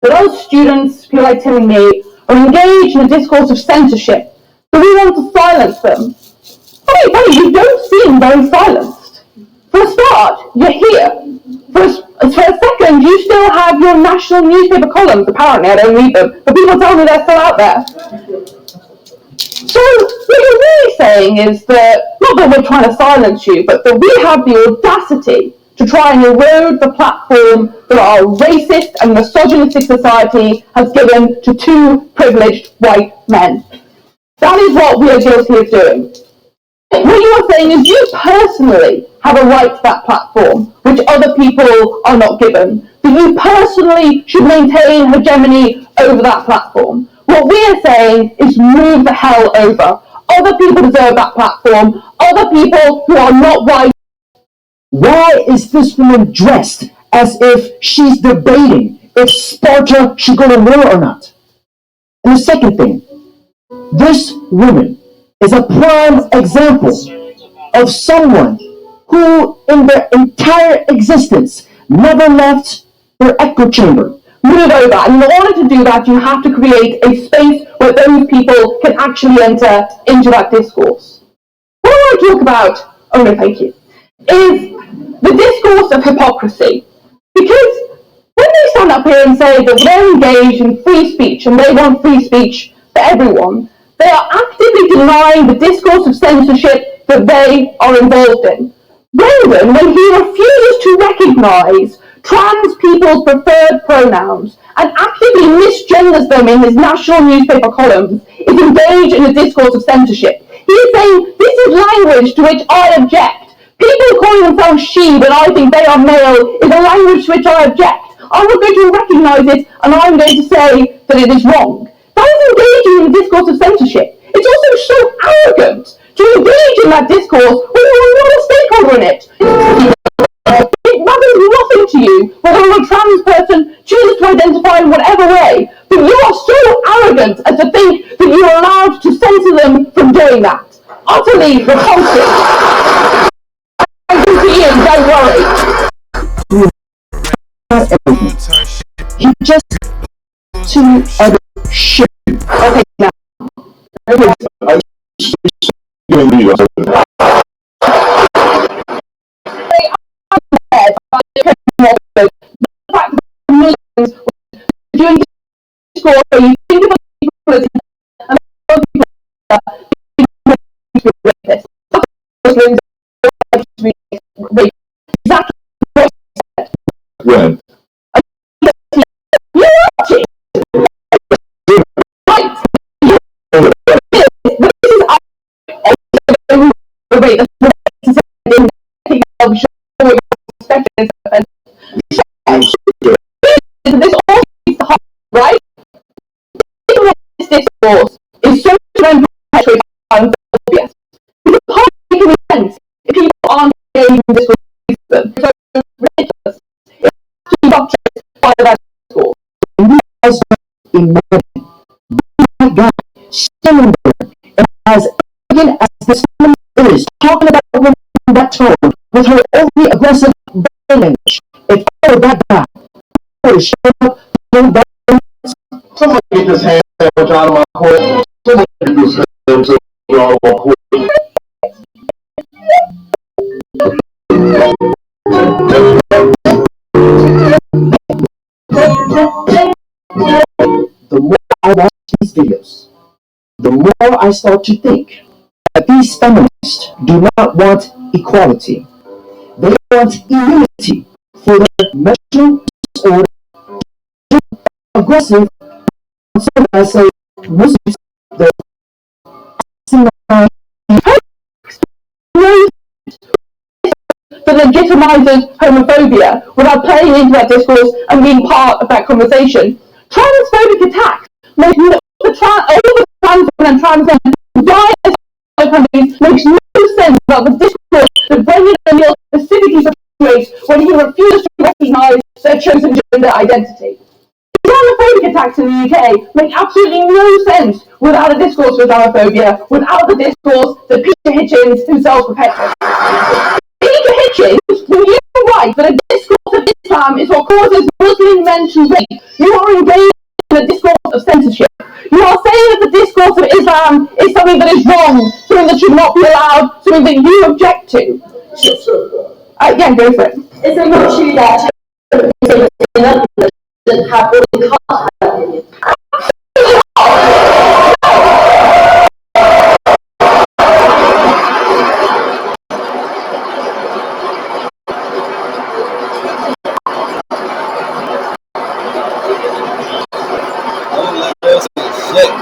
that those students, people like Tim and me, are engaged in a discourse of censorship, that we want to silence them. Funny, you don't seem very silenced. For a start, you're here. For a second, you still have your national newspaper columns. Apparently, I don't read them, but people tell me they're still out there. So what you're really saying is that, not that we're trying to silence you, but that we have the audacity to try and erode the platform that our racist and misogynistic society has given to two privileged white men. That is what we are guilty of doing. What you are saying is you personally have a right to that platform, which other people are not given. That you personally should maintain hegemony over that platform. What we are saying is move the hell over. Other people deserve that platform. Other people who are not white. Why is this woman dressed as if she's debating if Sparta should go to war or not? And the second thing, this woman is a prime example of someone who in their entire existence never left their echo chamber. Move over. And in order to do that, you have to create a space where those people can actually enter into that discourse. What I want to talk about, oh no, thank you, is the discourse of hypocrisy. Because when they stand up here and say that they're engaged in free speech and they want free speech for everyone, they are actively denying the discourse of censorship that they are involved in. Brendan, when he refuses to recognise trans people's preferred pronouns and actively misgenders them in his national newspaper columns, is engaged in a discourse of censorship. He is saying, this is language to which I object. People calling themselves she when I think they are male is a language to which I object. I'm not going to recognise it and I'm going to say that it is wrong. That is engaging in a discourse of censorship. It's also so arrogant to engage in that discourse when you are not a stakeholder in it. It matters nothing to you whether a trans person chooses to identify in whatever way, but you are so arrogant as to think that you are allowed to censor them from doing that. Utterly repulsive. Ian, don't worry. He just to other shit. Okay, now. Doing discourse where you think about people as and other people rapists. Muslims exactly what you said. When? This all needs to happen, right? This discourse is so to perpetuate homophobia. Because how can make sense if people aren't engaging in discourse with them? It's so ridiculous. It's actually not just by that discourse. And you guys don't imagine that guy standing there and as arrogant as this woman is, talking about a woman in that tone with her overly aggressive body language. If I were that guy, I would shut up. Somebody get this hand sandwich out of my court. Somebody get this hand sandwich out of my court. The more I watch these videos, the more I start to think that these feminists do not want equality. They want immunity for their mental disorder, aggressive. So I say, Muslims, they're that legitimizes homophobia without playing into that discourse and being part of that conversation. Transphobic attacks make all the trans women and trans men die as countries makes no sense about the discourse that Brendan O'Neill specifically perpetuates when he refuses to recognise their chosen gender identity. Islamophobic attacks in the UK make absolutely no sense without a discourse of Islamophobia, without the discourse that Peter Hitchens himself perpetuates. Peter Hitchens, when you write that a discourse of Islam Islam is what causes Muslim men to rape. You are engaged in a discourse of censorship. You are saying that the discourse of Islam is something that is wrong, something that should not be allowed, something that you object to. Yeah, go for it. Is it not true that that have all the can't have opinion?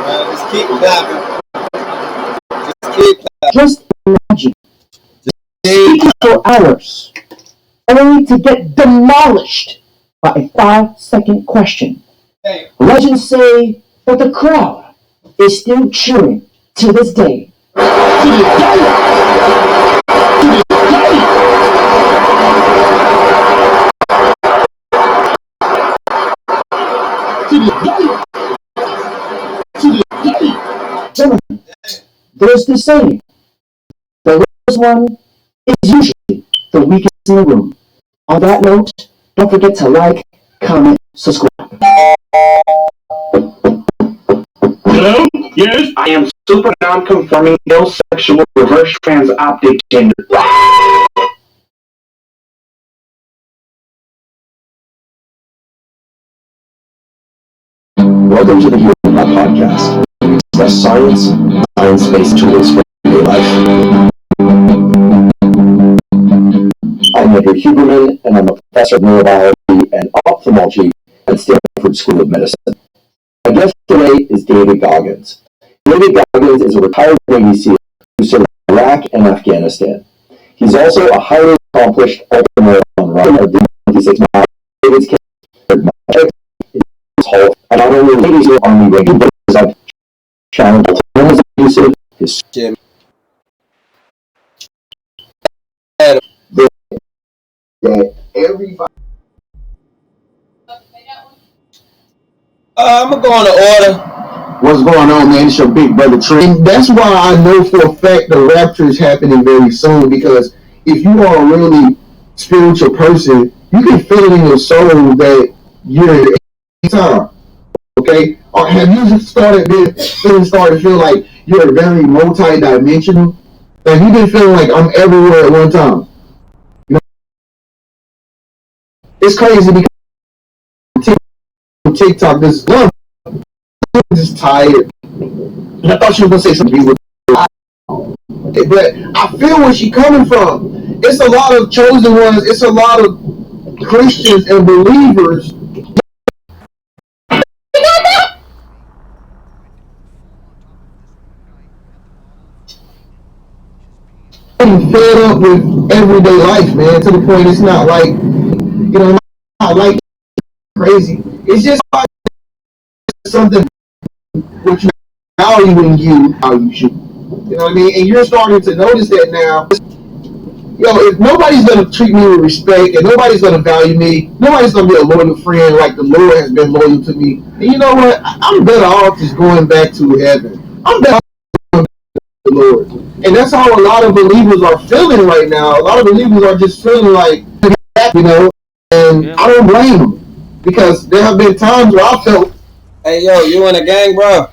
Just keep clapping. Just keep clapping. Just imagine speaking for hours only to get demolished by a 5-second question. Hey. Legends say that the crowd is still cheering to this day. Gentlemen, there's this saying, the last one is usually the weakest in the room. On that note, don't forget to like, comment, subscribe. Hello? Yes, I am super non-conforming, no-sexual, reverse trans optic gender. Welcome to the Human Lab Podcast. We express science, science-based tools for everyday life. I'm Andrew Huberman, and I'm a professor of neurobiology and ophthalmology at Stanford School of Medicine. My guest today is David Goggins. David Goggins is a retired Navy SEAL who served in Iraq and Afghanistan. He's also a highly accomplished ultramarathon runner of the 26 miles. David's metric is Hall. Not only ladies in Army ranking, but I've challenged alternatives abusive, his that everybody. I'm gonna go on the order. What's going on, man? It's your big brother Trey. And that's why I know for a fact the rapture is happening very soon, because if you are a really spiritual person, you can feel it in your soul that you're at any time. Okay? Or have you started to feel like you're very multi-dimensional? Like you've been feeling like I'm everywhere at one time. You know? It's crazy because TikTok, this love, I'm just tired. And I thought she was gonna say something with, but I feel where she's coming from. It's a lot of chosen ones. It's a lot of Christians and believers. Getting fed up with everyday life, man. To the point it's not like, you know, not like crazy. It's just like something which valuing you how you should. You know what I mean? And you're starting to notice that now. Yo, if nobody's gonna treat me with respect and nobody's gonna value me, nobody's gonna be a loyal friend like the Lord has been loyal to me. And you know what? I'm better off just going back to heaven. I'm better off going back to the Lord. And that's how a lot of believers are feeling right now. A lot of believers are just feeling like, you know, and I don't blame them. Because there have been times where I felt, Hey, yo, you in a gang, bro?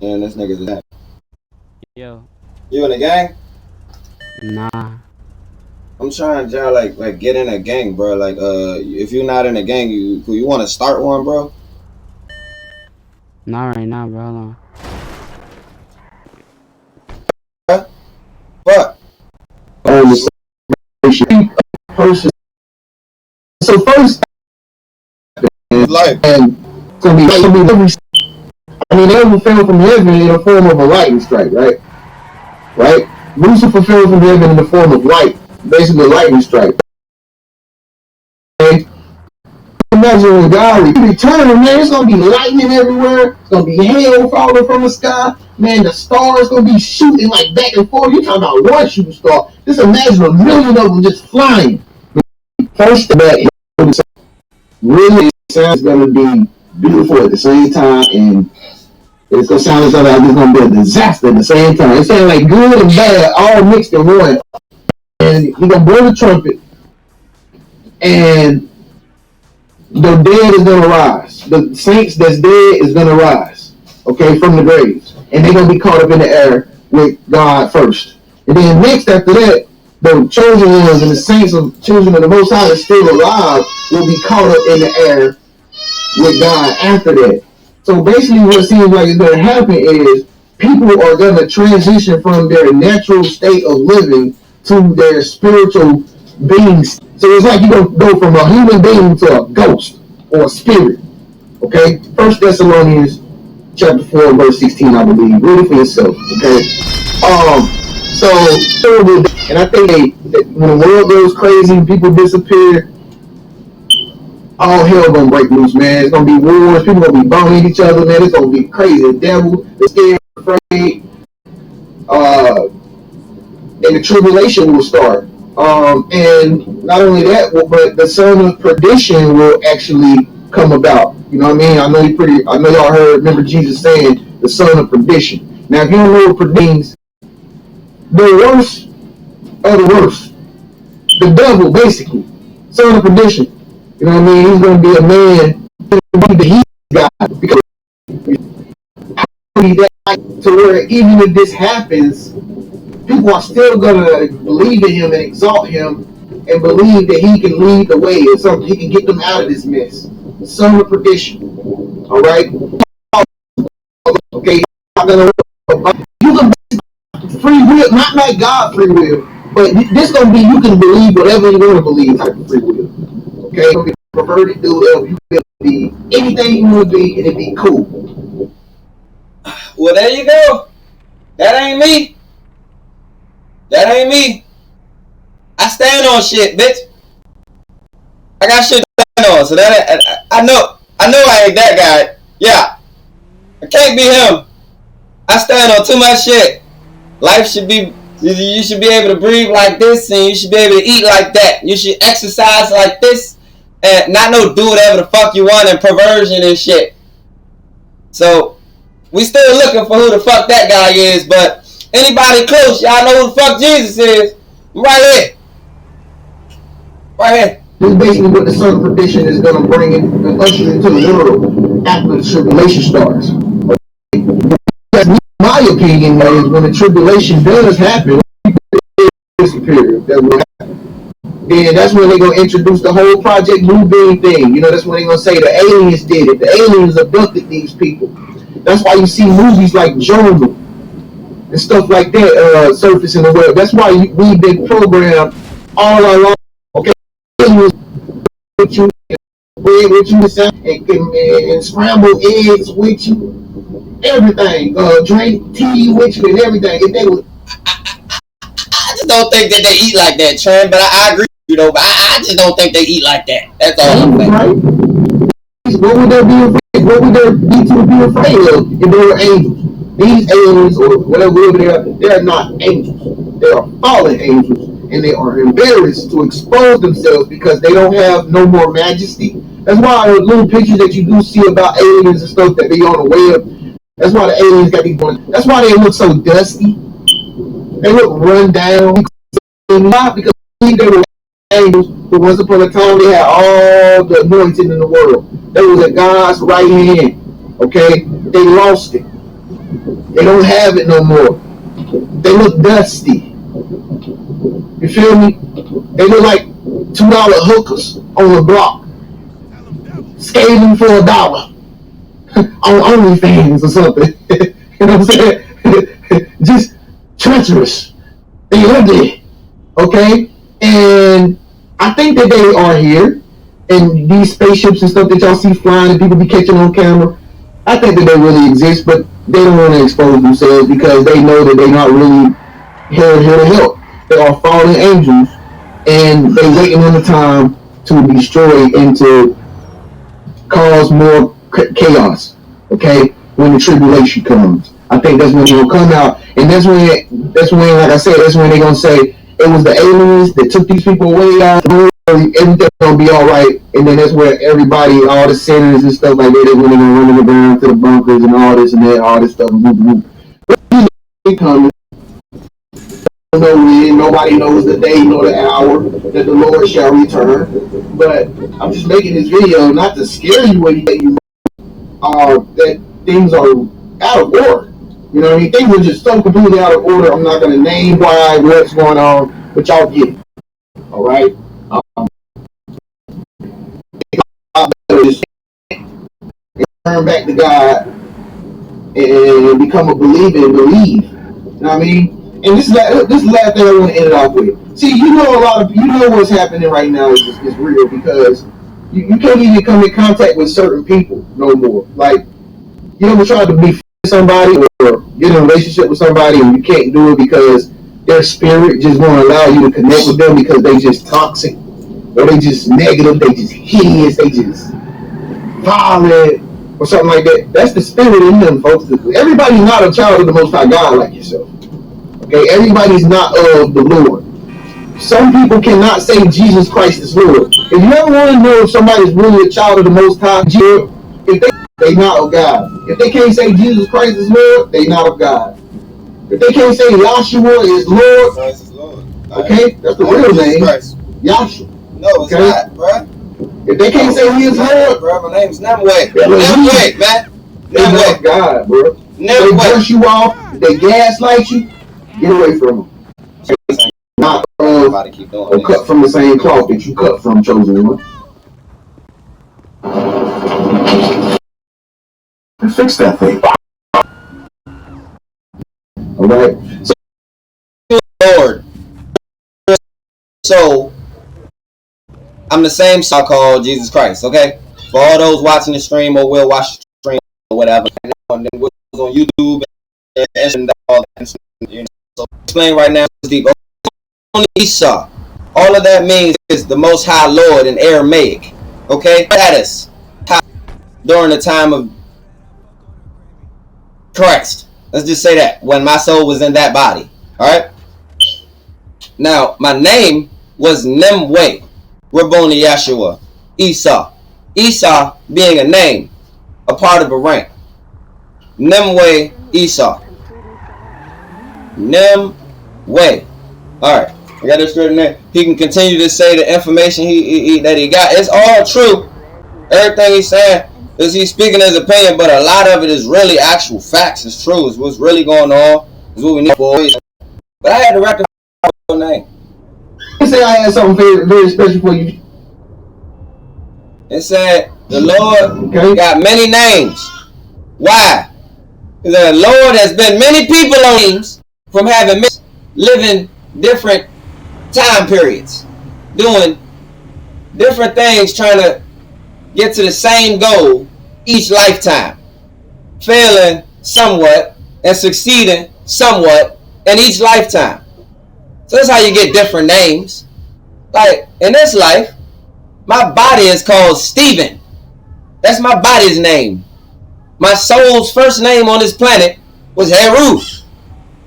Man, this nigga's that. Yo, You in a gang? nah. I'm trying to like get in a gang, bro. Like, if you're not in a gang, you want to start one, bro? Not right now, bro. Hold on. What? person. So first, Life. and it's gonna be every. I mean, they will fell from heaven in the form of a lightning strike, right? Right? Lucifer fell from heaven in the form of light, basically a lightning strike. Okay? Imagine when God returns, man, it's gonna be lightning everywhere. It's gonna be hail falling from the sky. Man, the stars gonna be shooting like back and forth. You talking about one shooting star? Just imagine a million of them just flying. First, that really sounds gonna be beautiful at the same time, and it's gonna sound like it's gonna be a disaster at the same time. It sounds like good and bad all mixed in one. And you're gonna blow the trumpet, and the dead is gonna rise. The saints that's dead is gonna rise, okay, from the graves, and they're gonna be caught up in the air with God first. And then next after that, the chosen ones and the saints of children of the Most High that's still alive will be caught up in the air with God after that. So basically what seems like is gonna happen is people are gonna transition from their natural state of living to their spiritual beings. So it's like you're gonna go from a human being to a ghost or a spirit. Okay? 1 Thessalonians chapter 4, verse 16, I believe. Read it for yourself. Okay. And I think that when the world goes crazy and people disappear, all hell gonna break loose, man. It's gonna be wars, people gonna be bombing each other, man. It's gonna be crazy. The devil, the scared, afraid, and the tribulation will start. And not only that, but the son of perdition will actually come about. You know what I mean? I know y'all remember Jesus saying the son of perdition. Now, if you don't know what perdition means, the worst of the worst, the devil, basically, son of perdition. You know what I mean? He's going to be a man, the heat God, because to where even if this happens, people are still going to believe in him and exalt him and believe that he can lead the way or something. He can get them out of this mess. Son of perdition. All right? Okay? You can free will, not like God free will, but this going to be you can believe whatever you want to believe type of free will. Okay? You're going to be a perverted dude. You can be anything you want to be and it'd be cool. Well, there you go. That ain't me. That ain't me. I stand on shit, bitch. I got shit to stand on, so that I know I ain't that guy. Yeah, I can't be him. I stand on too much shit. Life should be, you should be able to breathe like this, and you should be able to eat like that. You should exercise like this, and not do whatever the fuck you want and perversion and shit. So we still looking for who the fuck that guy is, but anybody close, y'all know who the fuck Jesus is. Right here. Right here. This is basically what the son of perdition is going to bring in and usher into the world after the tribulation starts. That's my opinion is when the tribulation does happen, disappear, that will happen. Then that's when they're going to introduce the whole Project Bluebeam thing. You know, that's when they're going to say the aliens did it. The aliens abducted these people. That's why you see movies like Jonah and stuff like that surface in the web. That's why we've been programmed all along. Okay, with you, bread with you, and scrambled eggs with you, everything. Drink tea with you and everything. If they would, I just don't think that they eat like that, Trent. But I agree, you know. But I just don't think they eat like that. That's all I'm saying. Right? What would there be afraid? What would there be to be afraid of if they were angels? These aliens or whatever they are not angels. They are fallen angels, and they are embarrassed to expose themselves because they don't have no more majesty. That's why little pictures that you do see about aliens and stuff that they on the web. That's why the aliens got these ones. That's why they look so dusty. They look run down. Not because they were angels, but once upon a time they had all the anointing in the world. They was at God's right hand. Okay? They lost it. They don't have it no more. They look dusty. You feel me? They look like $2 hookers on the block. Skating for $1 on OnlyFans or something. You know what I'm saying? Just treacherous. They ugly. Okay? And I think that they are here. And these spaceships and stuff that y'all see flying and people be catching on camera, I think that they really exist, but they don't want to expose themselves because they know that they're not really here to help. They are fallen angels, and they're waiting on the time to destroy and to cause more chaos. Okay, when the tribulation comes, I think that's when it will come out, and that's when, like I said, that's when they're gonna say it was the aliens that took these people away out. Everything's gonna be all right, and then that's where everybody, all the sinners and stuff like that, they're gonna run around to the bunkers and all this and that, all this stuff. Coming. don't know when, nobody knows the day nor the hour that the Lord shall return. But I'm just making this video not to scare you or anything, that things are out of order. You know what I mean? Things are just so completely out of order. I'm not going to name why, what's going on, but y'all get it. All right? Just turn back to God and become a believer and believe. You know what I mean? And this is the last thing I want to end it off with. See, you know what's happening right now is real, because you can't even come in contact with certain people no more. Like, you ever tried to be somebody or get in a relationship with somebody and you can't do it because their spirit just won't allow you to connect with them because they just toxic, or they just negative, they just hideous, they just violent, or something like that. That's the spirit in them, folks. Everybody's not a child of the Most High God like yourself. Okay, everybody's not of the Lord. Some people cannot say Jesus Christ is Lord. If you ever want to know if somebody's really a child of the Most High, if they not of God. If they can't say Jesus Christ is Lord, they not of God. If they can't say Yahshua is Lord, Christ is Lord. okay, that's the real name, Yahshua. No, it's okay? not, bro. If they can't say He is Lord, bro, my name's Namway. Yeah, Namway, man. they not Namway. of God, bro. They brush you off, they gaslight you, get away from them. Not or cut from the same cloth that you cut from, chosen one. Fix that thing. All right. Lord. So, I'm the same so-called Jesus Christ, okay? For all those watching the stream or will watch the stream or whatever, and then goes on YouTube and all that, you know. So, explain right now, deep. Only Esau. All of that means is the Most High Lord in Aramaic, okay? Status during the time of Christ. Let's just say that, when my soul was in that body. Alright? Now, my name was Nimwe, Rabboni Yahshua, Esau. Esau being a name, a part of a rank. Nimwe Esau. Nimwe. Alright, I got this straight in there. He can continue to say the information that he got. It's all true. Everything he's saying is he's speaking his opinion, but a lot of it is really actual facts. It's true. It's what's really going on. It's what we need for. But I had to rectify your name. You say I had something very, very special for you. It said the Lord got many names. Why? Because the Lord has been many people on names from having living different time periods, doing different things, trying to get to the same goal each lifetime, failing somewhat and succeeding somewhat in each lifetime. So that's how you get different names. Like in this life, my body is called Stephen. That's my body's name. My soul's first name on this planet was Heru.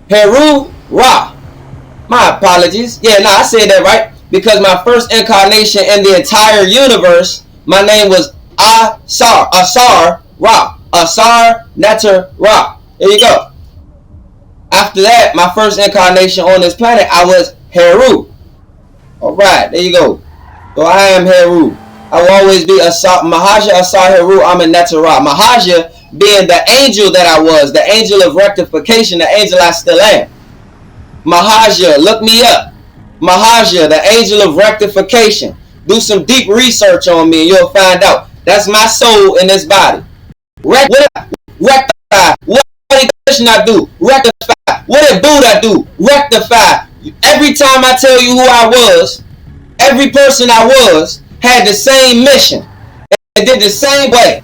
Heru Ra. My apologies. Yeah, no, I said that right. Because my first incarnation in the entire universe, my name was Asar Ra. Asar Neter Ra. There you go. After that, my first incarnation on this planet, I was Heru. Alright, there you go. So I am Heru. I will always be Asar, Mahaja Asar Heru, I'm a Neter Ra. Mahaja being the angel that I was, the angel of rectification, the angel I still am. Mahaja, look me up. Mahaja, the angel of rectification. Do some deep research on me and you'll find out. That's my soul in this body. Rectify. What did Krishna do? Rectify. What did Buddha do? Rectify. Every time I tell you who I was, every person I was had the same mission and did the same way.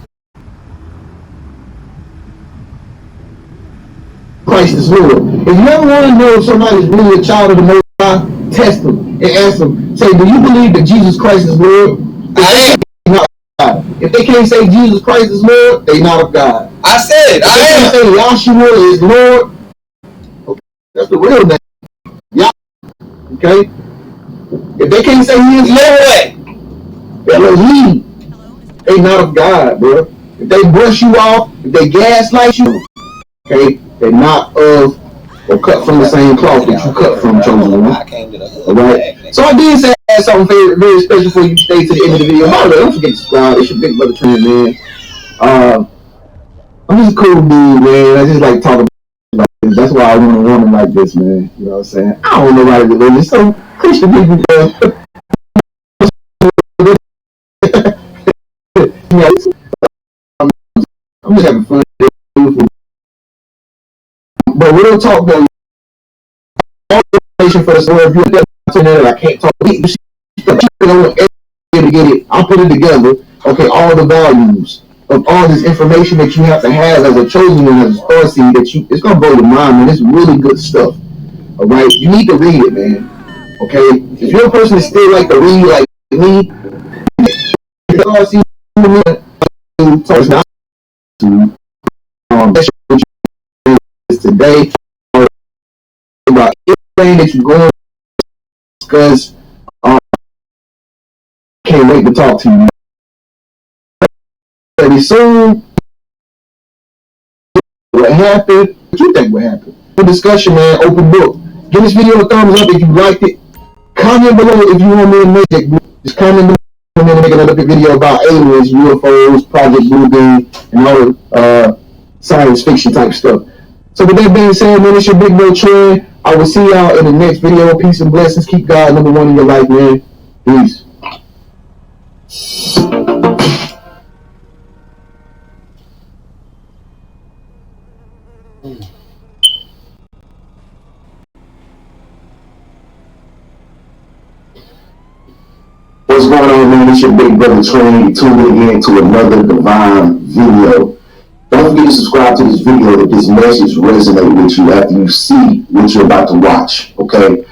Christ is Lord. If you ever want to know if somebody's really a child of the Most High, test them and ask them. Say, do you believe that Jesus Christ is Lord? I am. Not God. If they can't say Jesus Christ is Lord, they not of God. I said, if they can't say Yahshua is Lord, okay, that's the real name. Yahshua. Okay? If they can't say He is Lord, Elohim, they not of God, bro. If they brush you off, if they gaslight you, okay, they're not of or cut from the same cloth that you cut from, chosen one. I came to the hood. All right. So I did say I had something very, very special for you. Stay to the end of the video. By the way, don't forget to subscribe. It's your big brother Trent, man. I'm just a cool dude, man. I just like talking about this. That's why I want a woman like this, man. You know what I'm saying? I don't know why they're religious. So Christian people, I'm just having fun. But real talk though, all the information for the story, if you're that I can't talk, to get it, I'll put it together. Okay, all the values of all this information that you have to have as a chosen one, as a star seed, that you, it's gonna blow your mind, man. It's really good stuff. All right, you need to read it, man. Okay, if you're a person that still like to read, like me, star seed, so it's not today about everything that you're going because can't wait to talk to you. Very soon. What happened? What you think would happen? Good discussion, man. Open book. Give this video a thumbs up if you liked it. Comment below if you want me to make it. Just comment below and then make another video about aliens, UFOs, Project Bluebeam, and all the science fiction type stuff. So with that being said, man, it's your big bro Trey. I will see y'all in the next video. Peace and blessings. Keep God number one in your life, man. Peace. What's going on, man? It's your big brother Trey, tuning in to another divine video. Don't forget to subscribe to this video if this message resonates with you after you see what you're about to watch, okay?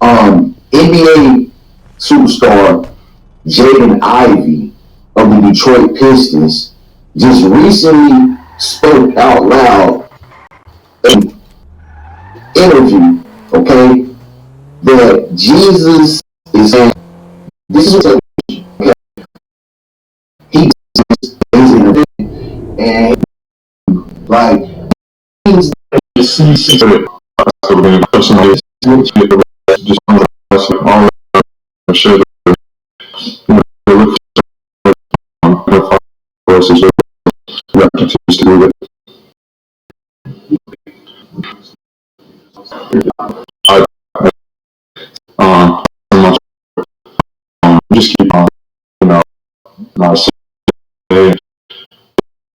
NBA superstar Jaden Ivey of the Detroit Pistons just recently spoke out loud in an interview, okay, that Jesus is saying, this is what he does, and like he's just keep on, you know,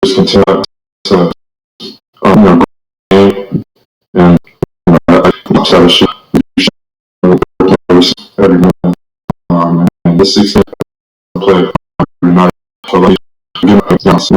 just continue to, you know, and you know, I try to show every man, and this 16 play every night. So like, continue.